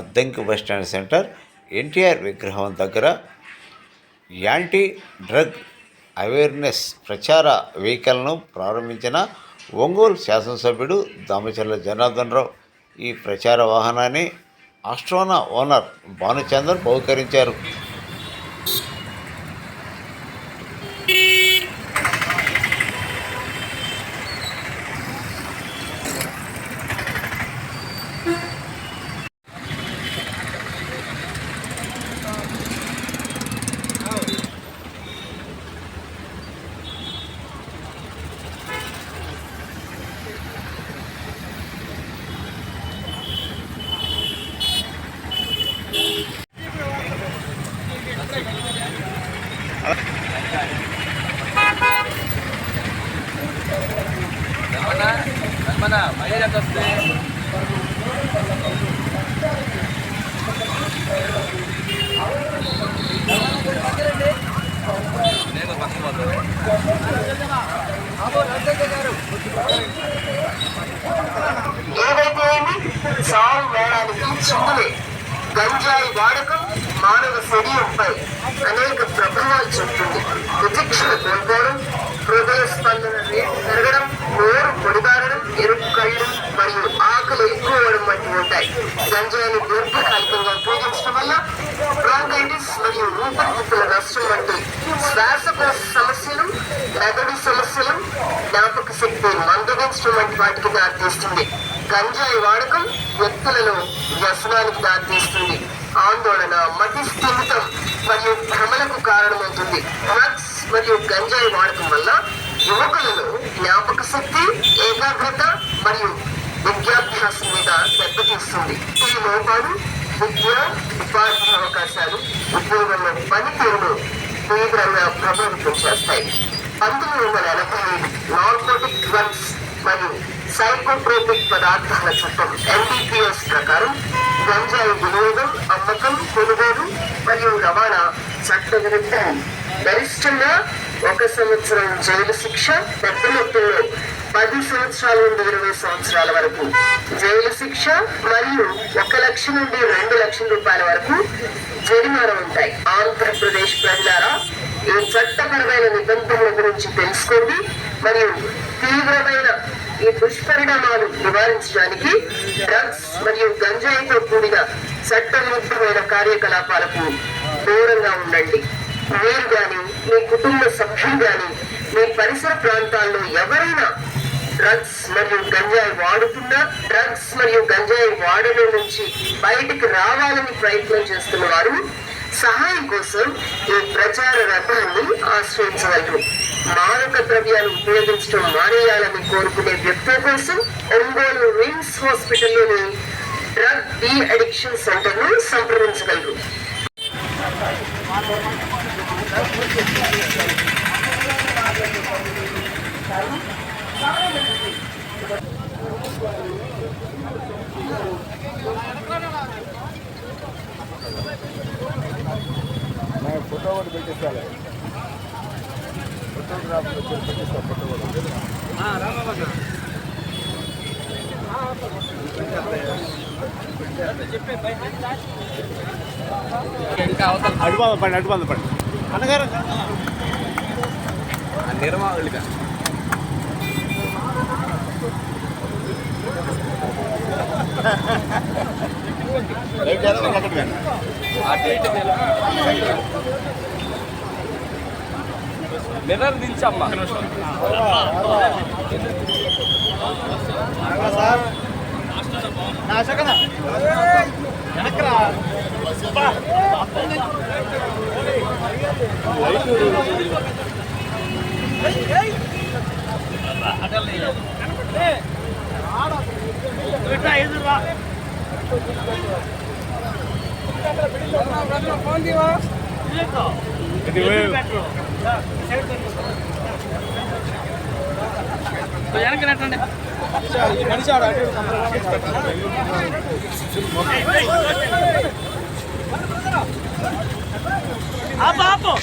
Addanki bus stand centre NTR విగ్రహం దగ్గర anti drug awareness ప్రచార వెహికల్ను ప్రారంభించిన ఒంగోలు శాసనసభ్యుడు దామచర్ల జనార్దన్ రావు ఈ ప్రచార వాహనాన్ని ఆస్ట్రోనా ఓనర్ భానుచందర్ బహుకరించారు. ఏదైతే చావు వేయడానికి చిందులే గంజాయి వాడకం మానవ శరీరంపై అనేక ప్రభావాలు చూపుతుంది. విచక్షణ కోల్పోవడం, హృదయ స్పందన రేటు పెరగడం, నోరు పొడిగారడం, ఎరుపు కళ్ళు మరియు ఆకలి ఎక్కువ అవ్వడం వంటివి ఉంటాయి. గంజాయిని దీర్ఘకాలికంగా ఉపయోగించడం వల్ల బ్రాంకైటిస్ మరియు ఊపిరితిత్తుల నష్టం వంటి శ్వాసకోశ సమస్యలు, మెదడు సమస్యలు, జ్ఞాపక శక్తి మందగించడం వంటి వాటికి దారితీస్తుంది. గంజాయి వాడకం వ్యక్తులను వ్యసనానికి దారితీస్తుంది. ఆందోళన, మతి స్థిమితం మరియు భ్రమలకు కారణమవుతుంది. డ్రగ్స్ మరియు గంజాయి వాడకం వల్ల యువకులలో జ్ఞాపక శక్తి, ఏకాగ్రత మరియు విద్యాభ్యాసం మీద దెబ్బతీస్తుంది. ఈ లోపాలు విద్య, ఉపాధి అవకాశాలు, ఉద్యోగంలో పనితీరును తీవ్రంగా ప్రభావితం చేస్తాయి. 1985 నార్కోటిక్ డ్రగ్స్ మరియు సైకోట్రోపిక్ పదార్థాల చట్టం NDPS ప్రకారం గంజాయి వినియోగం, అమ్మకం, కొనుగోలు మరియు రవాణా చట్ట విరుద్ధం. గరిష్టంగా 1 సంవత్సరం జైలు శిక్ష, పెద్ద మొత్తంలో 10 సంవత్సరాల నుండి 20 సంవత్సరాల వరకు జైలు శిక్ష మరియు 1 లక్ష నుండి 2 లక్షల రూపాయల వరకు జరిమానా ఉంటాయి. ఆంధ్రప్రదేశ్ ప్రజలారా, ఈ చట్టపరమైన నిబంధనల గురించి తెలుసుకోండి మరియు తీవ్రమైన ఈ దుష్పరిణామాలు నివారించడానికి డ్రగ్స్ మరియు గంజాయితో కూడిన చట్టవిరుద్ధమైన కార్యకలాపాలకు దూరంగా ఉండండి. మీరు గాని, మీ కుటుంబ సభ్యులు గాని, మీ పరిసర ప్రాంతాల్లో ఎవరైనా డ్రగ్స్ మరియు గంజాయి వాడుతున్నా, డ్రగ్స్ మరియు గంజాయి వాడడం నుంచి బయటికి రావాలని ప్రయత్నం చేస్తున్న వారు సహాయం కోసం ఈ ప్రచార రథాన్ని ఆశ్రయించగలరు. మారక ద్రవ్యాలు ఉపయోగించడం మానేయాలని కోరుకునే వ్యక్తుల కోసం ఒంగోలు రిమ్స్ హాస్పిటల్లోని డ్రగ్ డీ అడిక్షన్ సెంటర్ ను సంప్రదించగలరు. ఫోటో కూడా పెట్టిస్తాను, ఫోటోగ్రాఫర్ వచ్చి పెట్టిస్తా. ఫోటో కూడా అడ్వాన్స్ పడి అన్నగారు నిర్మాణులుగా మిర్రర్ దించమ్మా సార్ వెనకరా వెనకనట్టండి మనిషి ఆపు